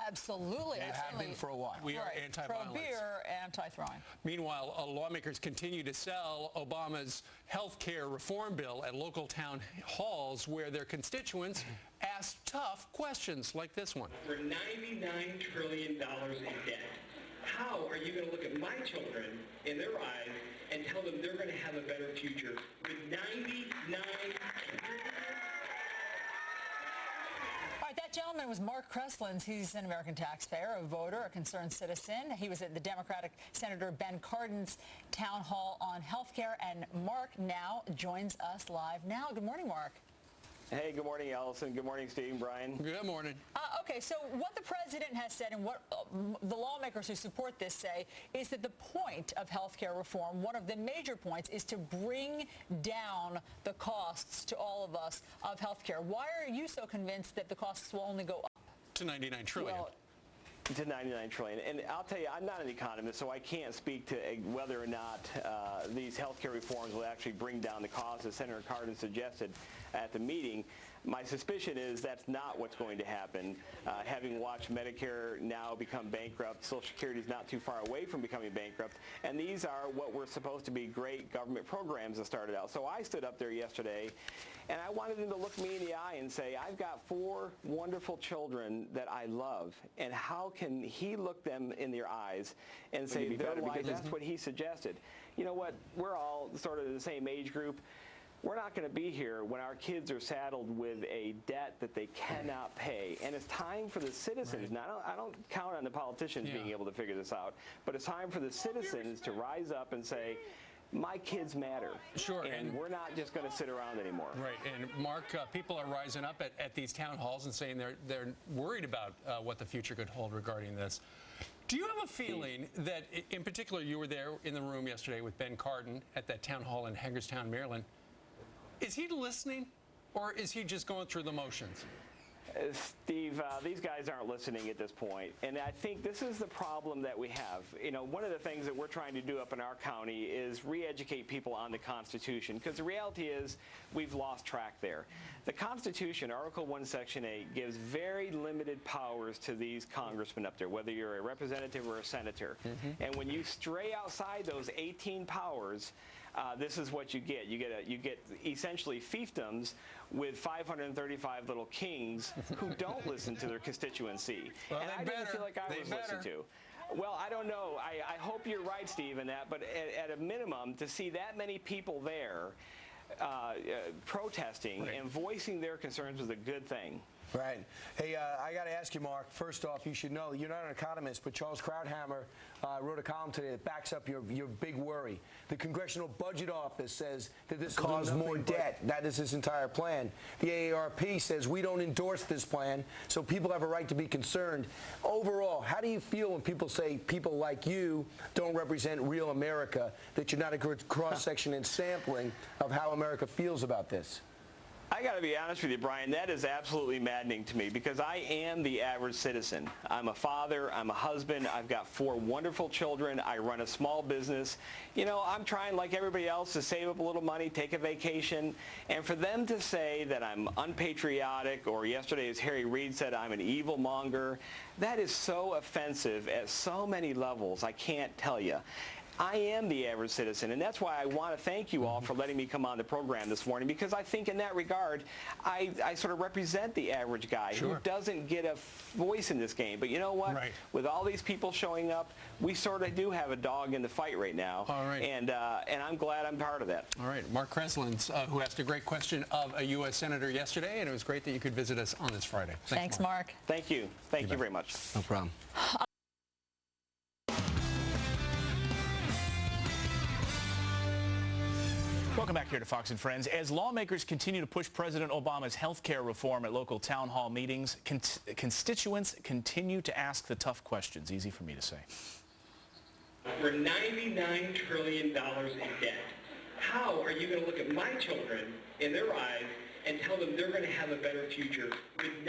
absolutely. They have been for a while. We are anti-violence. Pro-beer, anti-throwing. Meanwhile, lawmakers continue to sell Obama's health care reform bill at local town halls where their constituents ask tough questions like this one. For $99 trillion in debt, how are you going to look at my children in their eyes and tell them they're going to have a better future with $99 trillion? All right, that gentleman was Mark Kreslins. He's an American taxpayer, a voter, a concerned citizen. He was at the Democratic Senator Ben Cardin's town hall on health care, and Mark now joins us live now. Good morning, Mark. Hey, good morning, Allison. Good morning, Steve and Brian. Good morning. Okay, so what the president has said and what the lawmakers who support this say is that the point of health care reform, one of the major points, is to bring down the costs to all of us of health care. Why are you so convinced that the costs will only go up? To $99 trillion. Well, to $99 trillion. And I'll tell you, I'm not an economist, so I can't speak to whether or not these healthcare reforms will actually bring down the cost, as Senator Cardin suggested at the meeting. My suspicion is that's not what's going to happen. Having watched Medicare now become bankrupt, Social Security is not too far away from becoming bankrupt, and these are what were supposed to be great government programs that started out. So I stood up there yesterday, and I wanted him to look me in the eye and say, I've got 4 wonderful children that I love, and how can he look them in their eyes and say their life? That's what he suggested. You know what? We're all sort of the same age group. We're not going to be here when our kids are saddled with a debt that they cannot pay. And it's time for the citizens. Now, I don't count on the politicians being able to figure this out, but it's time for the citizens to rise up and say, my kids matter. Sure. And we're not just going to sit around anymore. Right. And Mark, people are rising up at these town halls and saying they're worried about what the future could hold regarding this. Do you have a feeling that, in particular, you were there in the room yesterday with Ben Cardin at that town hall in Hagerstown, Maryland? Is he listening, or is he just going through the motions? Steve, these guys aren't listening at this point, and I think this is the problem that we have. You know, one of the things that we're trying to do up in our county is re-educate people on the Constitution, because the reality is we've lost track there. The Constitution, Article 1, Section 8, gives very limited powers to these congressmen up there, whether you're a representative or a senator. And when you stray outside those 18 powers, this is what you get. You get essentially fiefdoms with 535 little kings who don't listen to their constituency. Well, and I didn't feel like I was listened to. Well, I don't know. I hope you're right, Steve, in that. But at a minimum, to see that many people there protesting and voicing their concerns was a good thing. Right. Hey, I got to ask you, Mark, first off, you should know, you're not an economist, but Charles Krauthammer wrote a column today that backs up your big worry. The Congressional Budget Office says that this caused more debt. That is his entire plan. The AARP says we don't endorse this plan, so people have a right to be concerned. Overall, how do you feel when people say people like you don't represent real America, that you're not a good cross-section and sampling of how America feels about this? I got to be honest with you, Brian, that is absolutely maddening to me, because I am the average citizen. I'm a father, I'm a husband, I've got 4 wonderful children, I run a small business. You know, I'm trying, like everybody else, to save up a little money, take a vacation, and for them to say that I'm unpatriotic, or yesterday, as Harry Reid said, I'm an evil monger, that is so offensive at so many levels, I can't tell you. I am the average citizen, and that's why I want to thank you all for letting me come on the program this morning, because I think in that regard, I sort of represent the average guy who doesn't get a voice in this game. But you know what? With all these people showing up, we sort of do have a dog in the fight right now, and I'm glad I'm part of that. All right. Mark Kreslins, who asked a great question of a U.S. Senator yesterday, and it was great that you could visit us on this Friday. Thanks, Mark. Thank you. Thank you very much. No problem. Welcome back here to Fox and Friends. As lawmakers continue to push President Obama's health care reform at local town hall meetings, constituents continue to ask the tough questions. Easy for me to say. For $99 trillion in debt, how are you going to look at my children in their eyes and tell them they're going to have a better future with